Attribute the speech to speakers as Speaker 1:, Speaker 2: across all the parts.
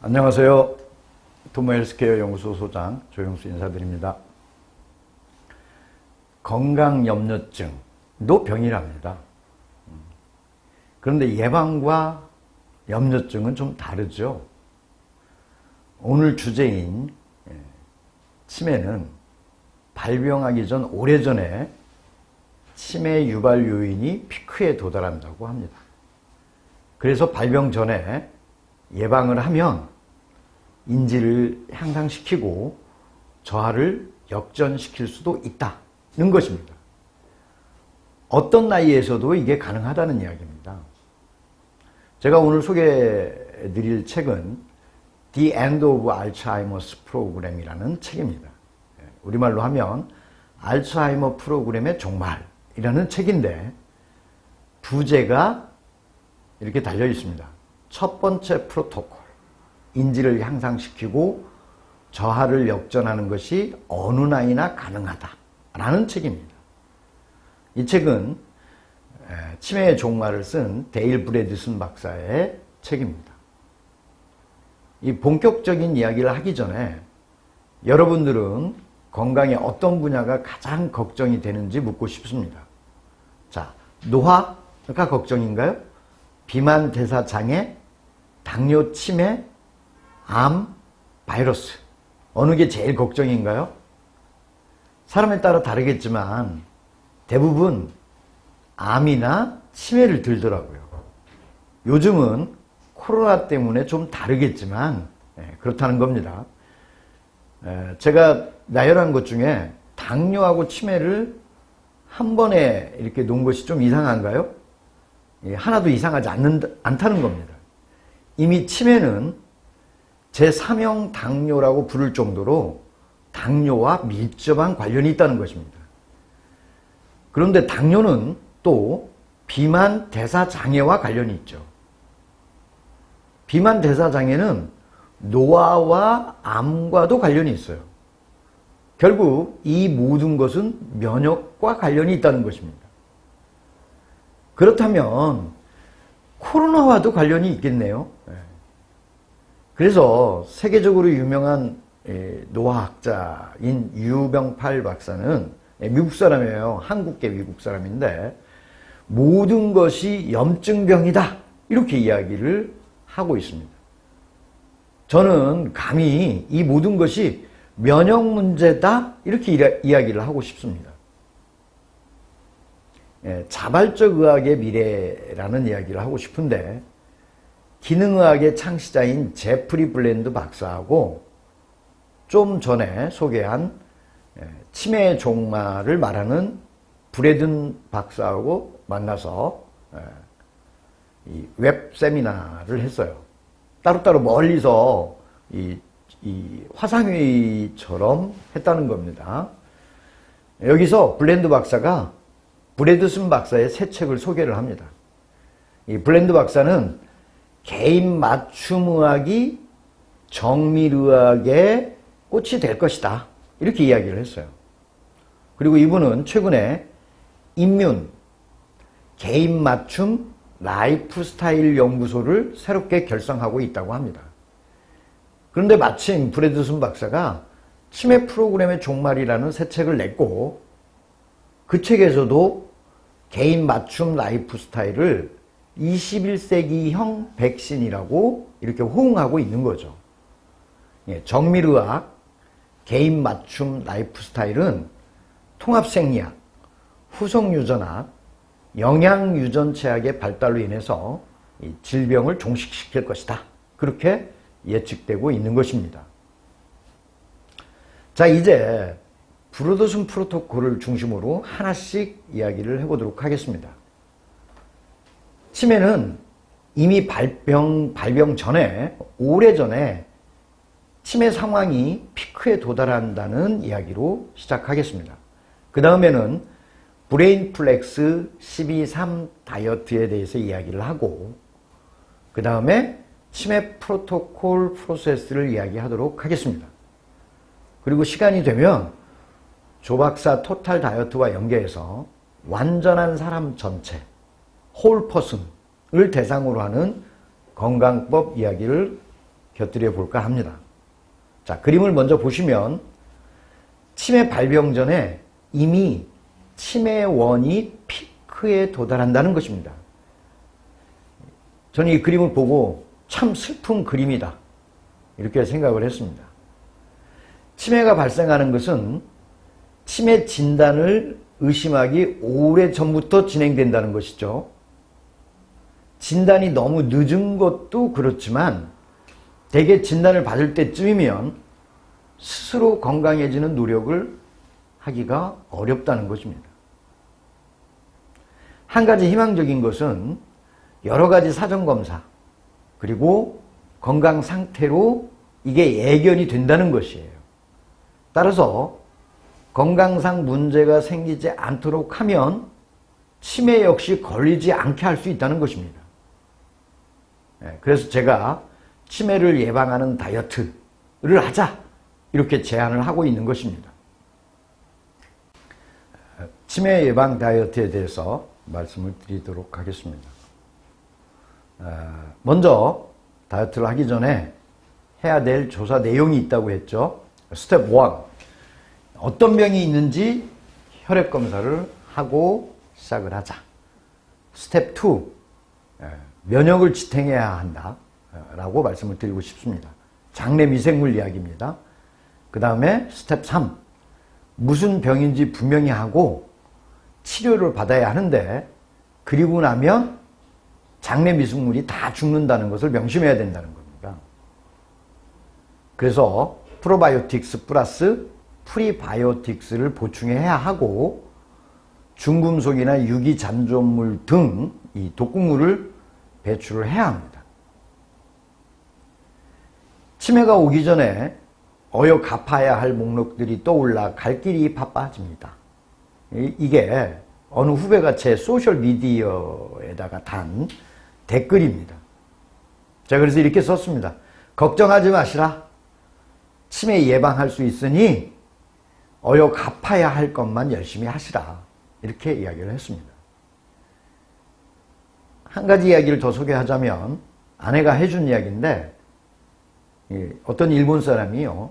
Speaker 1: 안녕하세요. 토모헬스케어 연구소 소장 조영수 인사드립니다. 건강염려증도 병이랍니다. 그런데 예방과 염려증은 좀 다르죠. 오늘 주제인 치매는 발병하기 전 오래전에 치매 유발 요인이 피크에 도달한다고 합니다. 그래서 발병 전에 예방을 하면 인지를 향상시키고 저하를 역전시킬 수도 있다는 것입니다. 어떤 나이에서도 이게 가능하다는 이야기입니다. 제가 오늘 소개해드릴 책은 The End of Alzheimer's Program이라는 책입니다. 우리말로 하면 알츠하이머 프로그램의 종말이라는 책인데 부제가 이렇게 달려 있습니다. 첫 번째 프로토콜, 인지를 향상시키고 저하를 역전하는 것이 어느 나이나 가능하다라는 책입니다. 이 책은 치매의 종말을 쓴 데일 브래드슨 박사의 책입니다. 이 본격적인 이야기를 하기 전에 여러분들은 건강의 어떤 분야가 가장 걱정이 되는지 묻고 싶습니다. 자, 노화가 걱정인가요? 비만 대사 장애, 당뇨 치매, 암, 바이러스 어느 게 제일 걱정인가요? 사람에 따라 다르겠지만 대부분 암이나 치매를 들더라고요. 요즘은 코로나 때문에 좀 다르겠지만 그렇다는 겁니다. 제가 나열한 것 중에 당뇨하고 치매를 한 번에 이렇게 놓은 것이 좀 이상한가요? 하나도 이상하지 않다는 겁니다. 이미 치매는 제3형 당뇨라고 부를 정도로 당뇨와 밀접한 관련이 있다는 것입니다. 그런데 당뇨는 또 비만 대사장애와 관련이 있죠. 비만 대사장애는 노화와 암과도 관련이 있어요. 결국 이 모든 것은 면역과 관련이 있다는 것입니다. 그렇다면 코로나와도 관련이 있겠네요. 그래서 세계적으로 유명한 노화학자인 유병팔 박사는 미국 사람이에요. 한국계 미국 사람인데 모든 것이 염증병이다 이렇게 이야기를 하고 있습니다. 저는 감히 이 모든 것이 면역 문제다 이렇게 이야기를 하고 싶습니다. 자발적 의학의 미래라는 이야기를 하고 싶은데 기능의학의 창시자인 제프리 블랜드 박사하고 좀 전에 소개한 치매의 종말을 말하는 브래든 박사하고 만나서 이 웹 세미나를 했어요. 따로따로 멀리서 이 화상회의처럼 했다는 겁니다. 여기서 블랜드 박사가 브래드슨 박사의 새 책을 소개를 합니다. 이 블랜드 박사는 개인 맞춤의학이 정밀의학의 꽃이 될 것이다 이렇게 이야기를 했어요. 그리고 이분은 최근에 인문, 개인 맞춤 라이프 스타일 연구소를 새롭게 결성하고 있다고 합니다. 그런데 마침 브래드슨 박사가 치매 프로그램의 종말이라는 새 책을 냈고 그 책에서도 개인 맞춤 라이프 스타일을 21세기형 백신이라고 이렇게 호응하고 있는 거죠. 정밀의학, 개인 맞춤 라이프 스타일은 통합생리학, 후속유전학, 영양유전체학의 발달로 인해서 질병을 종식시킬 것이다. 그렇게 예측되고 있는 것입니다. 자, 이제 브래드슨 프로토콜을 중심으로 하나씩 이야기를 해보도록 하겠습니다. 치매는 이미 발병 전에, 오래전에 치매 상황이 피크에 도달한다는 이야기로 시작하겠습니다. 그 다음에는 브레인 플렉스 12.3 다이어트에 대해서 이야기를 하고 그 다음에 치매 프로토콜 프로세스를 이야기하도록 하겠습니다. 그리고 시간이 되면 조 박사 토탈 다이어트와 연계해서 완전한 사람 전체 홀 퍼슨을 대상으로 하는 건강법 이야기를 곁들여 볼까 합니다. 자, 그림을 먼저 보시면 치매 발병 전에 이미 치매원이 피크에 도달한다는 것입니다. 저는 이 그림을 보고 참 슬픈 그림이다, 이렇게 생각을 했습니다. 치매가 발생하는 것은 치매 진단을 의심하기 오래전부터 진행된다는 것이죠. 진단이 너무 늦은 것도 그렇지만 대개 진단을 받을 때쯤이면 스스로 건강해지는 노력을 하기가 어렵다는 것입니다. 한 가지 희망적인 것은 여러 가지 사전검사 그리고 건강 상태로 이게 예견이 된다는 것이에요. 따라서 건강상 문제가 생기지 않도록 하면 치매 역시 걸리지 않게 할 수 있다는 것입니다. 그래서 제가 치매를 예방하는 다이어트를 하자, 이렇게 제안을 하고 있는 것입니다. 치매 예방 다이어트에 대해서 말씀을 드리도록 하겠습니다. 먼저 다이어트를 하기 전에 해야 될 조사 내용이 있다고 했죠. 스텝 1, 어떤 병이 있는지 혈액 검사를 하고 시작을 하자. 스텝 2, 면역을 지탱해야 한다 라고 말씀을 드리고 싶습니다. 장내 미생물 이야기입니다. 그 다음에 스텝 3, 무슨 병인지 분명히 하고 치료를 받아야 하는데, 그리고 나면 장내 미생물이 다 죽는다는 것을 명심해야 된다는 겁니다. 그래서 프로바이오틱스 플러스 프리바이오틱스를 보충해야 하고, 중금속이나 유기잔존물 등 이 독극물을 배출을 해야 합니다. 치매가 오기 전에 어여 갚아야 할 목록들이 떠올라 갈 길이 바빠집니다. 이게 어느 후배가 제 소셜미디어에다가 단 댓글입니다. 제가 그래서 이렇게 썼습니다. 걱정하지 마시라. 치매 예방할 수 있으니 어여 갚아야 할 것만 열심히 하시라. 이렇게 이야기를 했습니다. 한 가지 이야기를 더 소개하자면, 아내가 해준 이야기인데, 어떤 일본 사람이요,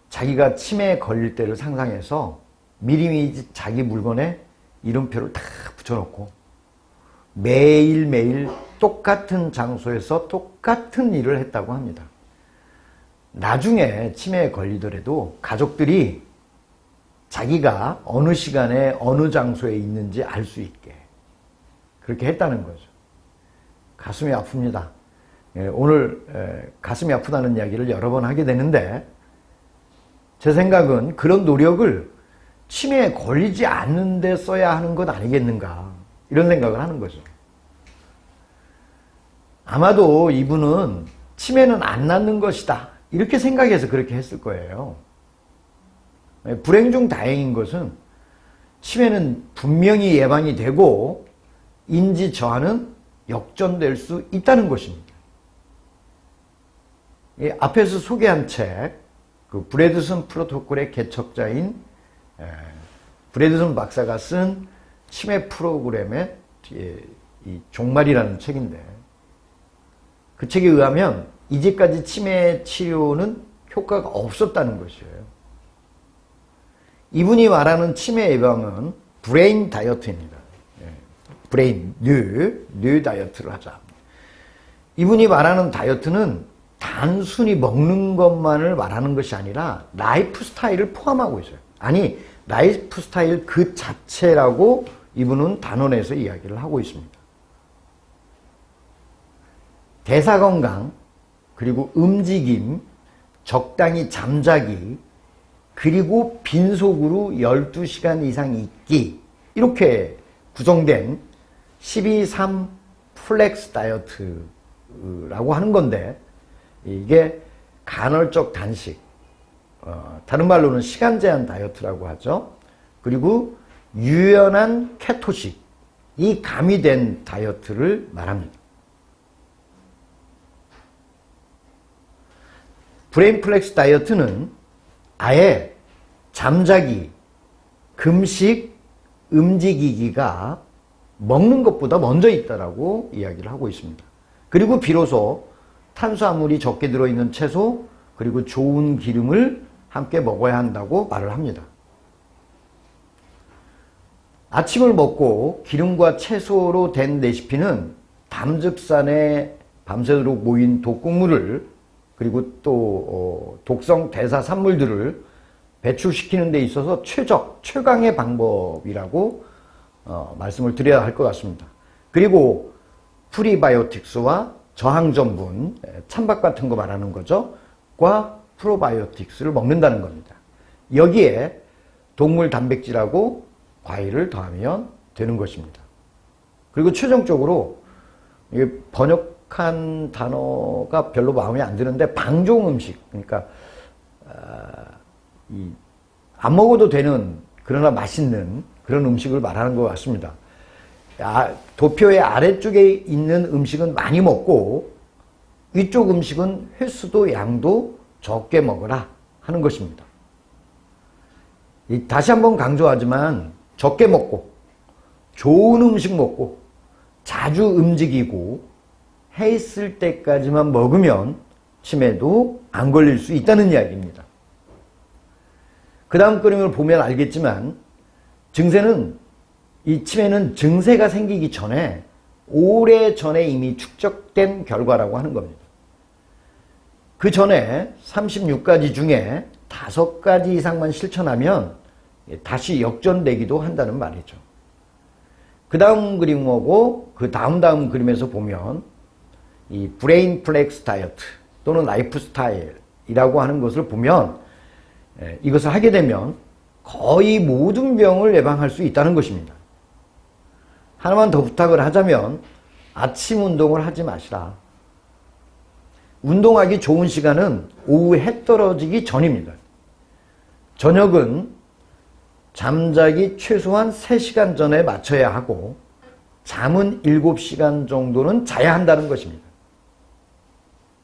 Speaker 1: 자기가 치매에 걸릴 때를 상상해서 미리미리 자기 물건에 이름표를 다 붙여놓고 매일매일 똑같은 장소에서 똑같은 일을 했다고 합니다. 나중에 치매에 걸리더라도 가족들이 자기가 어느 시간에 어느 장소에 있는지 알 수 있게 그렇게 했다는 거죠. 가슴이 아픕니다. 오늘 가슴이 아프다는 이야기를 여러 번 하게 되는데, 제 생각은 그런 노력을 치매에 걸리지 않는 데 써야 하는 것 아니겠는가, 이런 생각을 하는 거죠. 아마도 이분은 치매는 안 낫는 것이다, 이렇게 생각해서 그렇게 했을 거예요. 불행 중 다행인 것은 치매는 분명히 예방이 되고 인지 저하는 역전될 수 있다는 것입니다. 앞에서 소개한 책, 그 브래드슨 프로토콜의 개척자인 브래드슨 박사가 쓴 치매 프로그램의 이 종말이라는 책인데, 그 책에 의하면 이제까지 치매 치료는 효과가 없었다는 것이에요. 이분이 말하는 치매 예방은 브레인 다이어트입니다. 브레인, 뇌 다이어트를 하자. 이분이 말하는 다이어트는 단순히 먹는 것만을 말하는 것이 아니라 라이프 스타일을 포함하고 있어요. 아니, 라이프 스타일 그 자체라고 이분은 단언해서 이야기를 하고 있습니다. 대사 건강, 그리고 움직임, 적당히 잠자기, 그리고 빈속으로 12시간 이상 있기, 이렇게 구성된 12-3 플렉스 다이어트라고 하는 건데, 이게 간헐적 단식, 다른 말로는 시간 제한 다이어트라고 하죠. 그리고 유연한 케토식, 이 가미된 다이어트를 말합니다. 브레인 플렉스 다이어트는 아예 잠자기, 금식, 움직이기가 먹는 것보다 먼저 있다라고 이야기를 하고 있습니다. 그리고 비로소 탄수화물이 적게 들어있는 채소 그리고 좋은 기름을 함께 먹어야 한다고 말을 합니다. 아침을 먹고 기름과 채소로 된 레시피는 담즙산에 밤새도록 모인 독극물을 그리고 또 독성 대사 산물들을 배출시키는 데 있어서 최강의 방법이라고 말씀을 드려야 할 것 같습니다. 그리고 프리바이오틱스와 저항전분, 찬밥 같은 거 말하는 거죠. 과 프로바이오틱스를 먹는다는 겁니다. 여기에 동물 단백질하고 과일을 더하면 되는 것입니다. 그리고 최종적으로 번역한 단어가 별로 마음에 안 드는데 방종 음식, 그러니까 안 먹어도 되는 그러나 맛있는 그런 음식을 말하는 것 같습니다. 도표의 아래쪽에 있는 음식은 많이 먹고 위쪽 음식은 횟수도 양도 적게 먹어라 하는 것입니다. 다시 한번 강조하지만 적게 먹고 좋은 음식 먹고 자주 움직이고 해 있을 때까지만 먹으면 치매도 안 걸릴 수 있다는 이야기입니다. 그 다음 그림을 보면 알겠지만 이 치매는 증세가 생기기 전에 오래전에 이미 축적된 결과라고 하는 겁니다. 그 전에 36가지 중에 5가지 이상만 실천하면 다시 역전되기도 한다는 말이죠. 그 다음 그림하고 그 다음 그림에서 보면 이 브레인 플렉스 다이어트 또는 라이프 스타일이라고 하는 것을 보면 이것을 하게 되면 거의 모든 병을 예방할 수 있다는 것입니다. 하나만 더 부탁을 하자면 아침 운동을 하지 마시라. 운동하기 좋은 시간은 오후 해 떨어지기 전입니다. 저녁은 잠자기 최소한 3시간 전에 맞춰야 하고 잠은 7시간 정도는 자야 한다는 것입니다.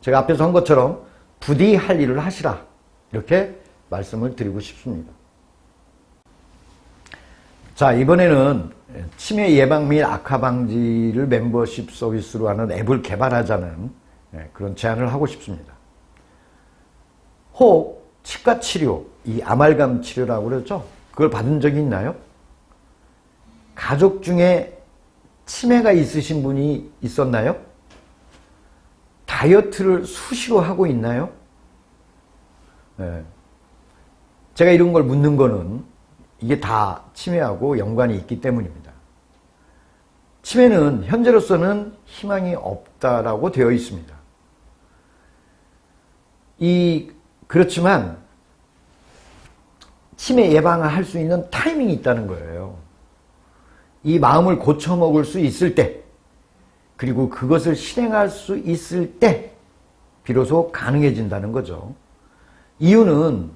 Speaker 1: 제가 앞에서 한 것처럼 부디 할 일을 하시라 이렇게 말씀을 드리고 싶습니다. 자, 이번에는 치매 예방 및 악화 방지를 멤버십 서비스로 하는 앱을 개발하자는 그런 제안을 하고 싶습니다. 혹 치과 치료, 이 아말감 치료라고 그러죠? 그걸 받은 적이 있나요? 가족 중에 치매가 있으신 분이 있었나요? 다이어트를 수시로 하고 있나요? 제가 이런 걸 묻는 거는 이게 다 치매하고 연관이 있기 때문입니다. 치매는 현재로서는 희망이 없다라고 되어 있습니다. 그렇지만 치매 예방을 할 수 있는 타이밍이 있다는 거예요. 이 마음을 고쳐먹을 수 있을 때, 그리고 그것을 실행할 수 있을 때 비로소 가능해진다는 거죠. 이유는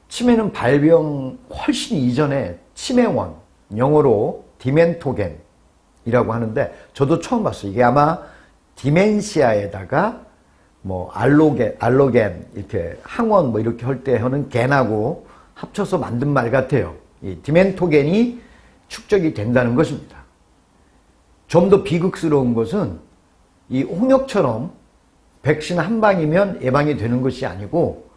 Speaker 1: 치매는 발병 훨씬 이전에 치매원, 영어로 디멘토겐이라고 하는데 저도 처음 봤어요. 이게 아마 디멘시아에다가 알로겐 이렇게 항원 이렇게 할 때 하는 겐하고 합쳐서 만든 말 같아요. 이 디멘토겐이 축적이 된다는 것입니다. 좀 더 비극스러운 것은 이 홍역처럼 백신 한 방이면 예방이 되는 것이 아니고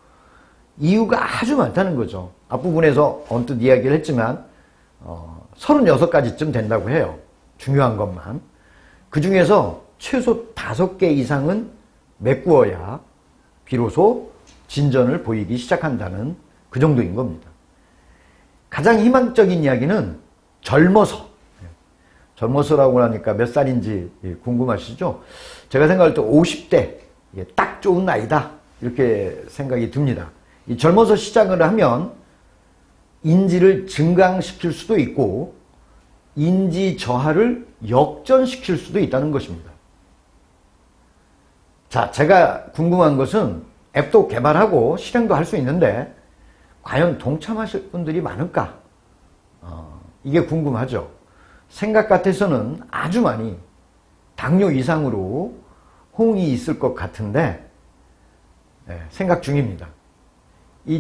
Speaker 1: 이유가 아주 많다는 거죠. 앞부분에서 언뜻 이야기를 했지만 36가지쯤 된다고 해요. 중요한 것만. 그 중에서 최소 5개 이상은 메꾸어야 비로소 진전을 보이기 시작한다는 그 정도인 겁니다. 가장 희망적인 이야기는 젊어서라고 하니까 몇 살인지 궁금하시죠? 제가 생각할 때 50대 딱 좋은 나이다 이렇게 생각이 듭니다. 이 젊어서 시작을 하면 인지를 증강시킬 수도 있고 인지 저하를 역전시킬 수도 있다는 것입니다. 자, 제가 궁금한 것은 앱도 개발하고 실행도 할 수 있는데 과연 동참하실 분들이 많을까? 이게 궁금하죠. 생각 같아서는 아주 많이 당뇨 이상으로 호응이 있을 것 같은데 생각 중입니다.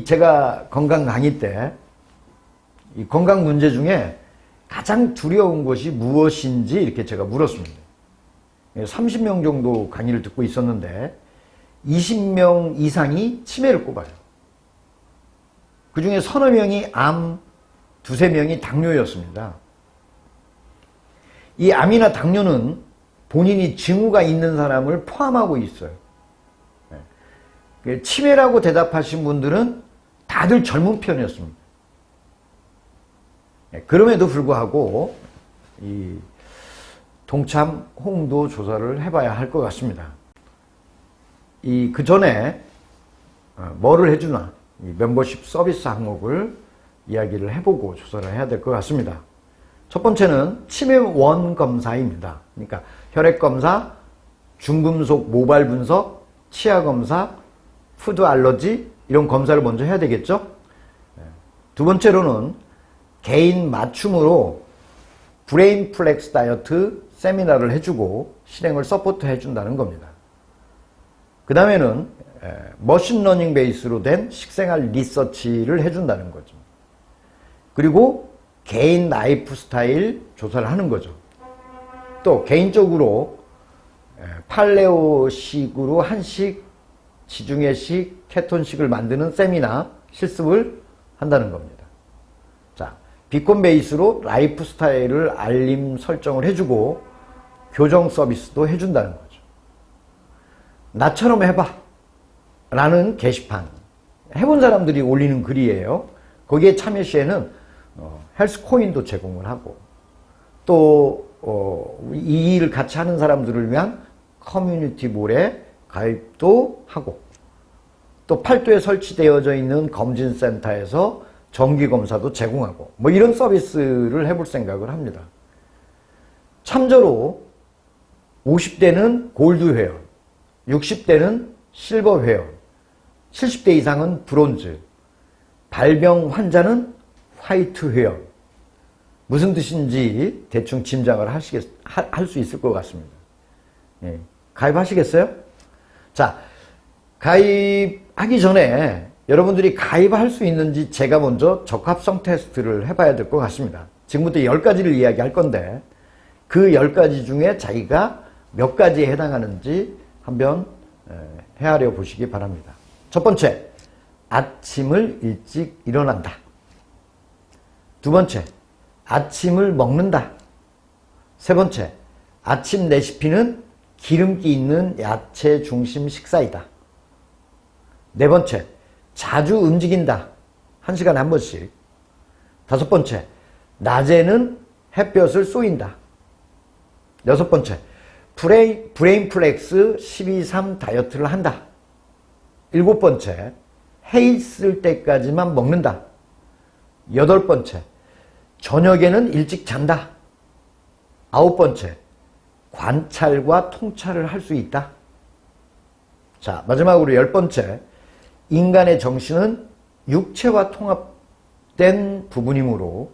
Speaker 1: 제가 건강 강의 때 이 건강 문제 중에 가장 두려운 것이 무엇인지 이렇게 제가 물었습니다. 30명 정도 강의를 듣고 있었는데 20명 이상이 치매를 꼽아요. 그 중에 서너 명이 암, 두세 명이 당뇨였습니다. 이 암이나 당뇨는 본인이 징후가 있는 사람을 포함하고 있어요. 치매라고 대답하신 분들은 다들 젊은 편이었습니다. 그럼에도 불구하고 이 동참 홍도 조사를 해봐야 할 것 같습니다. 그 전에 뭐를 해주나 이 멤버십 서비스 항목을 이야기를 해보고 조사를 해야 될 것 같습니다. 첫 번째는 치매원 검사입니다. 그러니까 혈액검사, 중금속 모발 분석, 치아 검사, 푸드 알러지 이런 검사를 먼저 해야 되겠죠. 두 번째로는 개인 맞춤으로 브레인 플렉스 다이어트 세미나를 해주고 실행을 서포트 해준다는 겁니다. 그 다음에는 머신러닝 베이스로 된 식생활 리서치를 해준다는 거죠. 그리고 개인 라이프 스타일 조사를 하는 거죠. 또 개인적으로 팔레오식으로 한식, 지중해식, 케톤식을 만드는 세미나 실습을 한다는 겁니다. 자, 비콘 베이스로 라이프 스타일을 알림 설정을 해주고 교정 서비스도 해준다는 거죠. 나처럼 해봐 라는 게시판, 해본 사람들이 올리는 글이에요. 거기에 참여 시에는 헬스 코인도 제공을 하고 또 이 일을 같이 하는 사람들을 위한 커뮤니티 몰에 가입도 하고 또 팔도에 설치되어져 있는 검진센터에서 정기검사도 제공하고 뭐 이런 서비스를 해볼 생각을 합니다. 참조로 50대는 골드 회원, 60대는 실버 회원, 70대 이상은 브론즈, 발병 환자는 화이트 회원. 무슨 뜻인지 대충 짐작을 할 수 있을 것 같습니다. 예, 가입하시겠어요? 자, 가입하기 전에 여러분들이 가입할 수 있는지 제가 먼저 적합성 테스트를 해봐야 될 것 같습니다. 지금부터 10가지를 이야기할 건데 그 10가지 중에 자기가 몇 가지에 해당하는지 한번 헤아려 보시기 바랍니다. 첫 번째, 아침을 일찍 일어난다. 두 번째, 아침을 먹는다. 세 번째, 아침 레시피는 기름기 있는 야채 중심 식사이다. 네 번째, 자주 움직인다. 1시간에 한 번씩. 다섯 번째, 낮에는 햇볕을 쏘인다. 여섯 번째, 브레인 플렉스 12.3 다이어트를 한다. 일곱 번째, 해 있을 때까지만 먹는다. 여덟 번째, 저녁에는 일찍 잔다. 아홉 번째, 관찰과 통찰을 할 수 있다. 자, 마지막으로 10번째, 인간의 정신은 육체와 통합된 부분이므로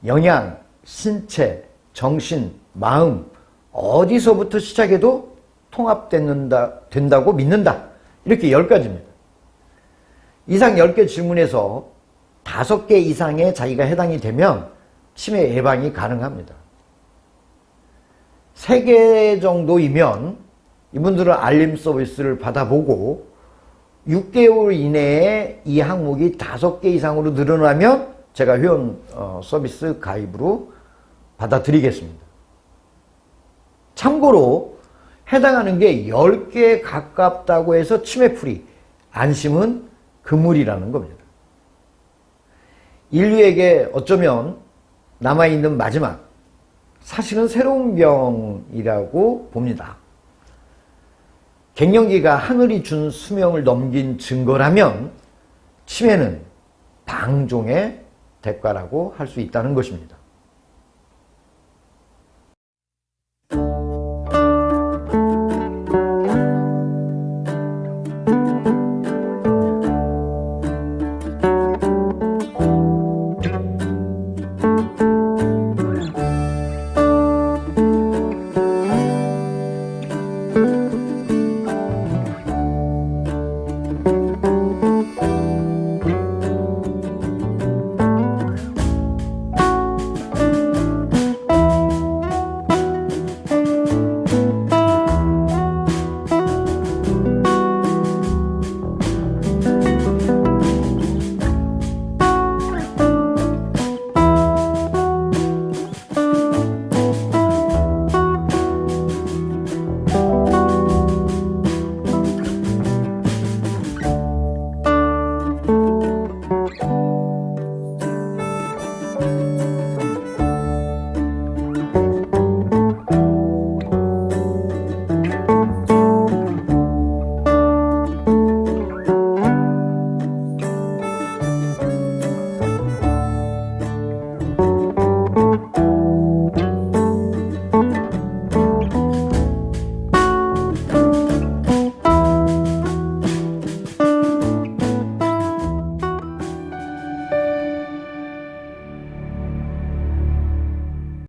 Speaker 1: 영양, 신체, 정신, 마음 어디서부터 시작해도 통합된다고 믿는다. 이렇게 10가지입니다. 이상 10개 질문에서 5개 이상의 자기가 해당이 되면 치매 예방이 가능합니다. 3개 정도이면 이분들은 알림 서비스를 받아보고 6개월 이내에 이 항목이 5개 이상으로 늘어나면 제가 회원 서비스 가입으로 받아들이겠습니다. 참고로 해당하는 게 10개에 가깝다고 해서 치매풀이, 안심은 금물이라는 겁니다. 인류에게 어쩌면 남아있는 마지막, 사실은 새로운 병이라고 봅니다. 갱년기가 하늘이 준 수명을 넘긴 증거라면 치매는 방종의 대가라고 할 수 있다는 것입니다.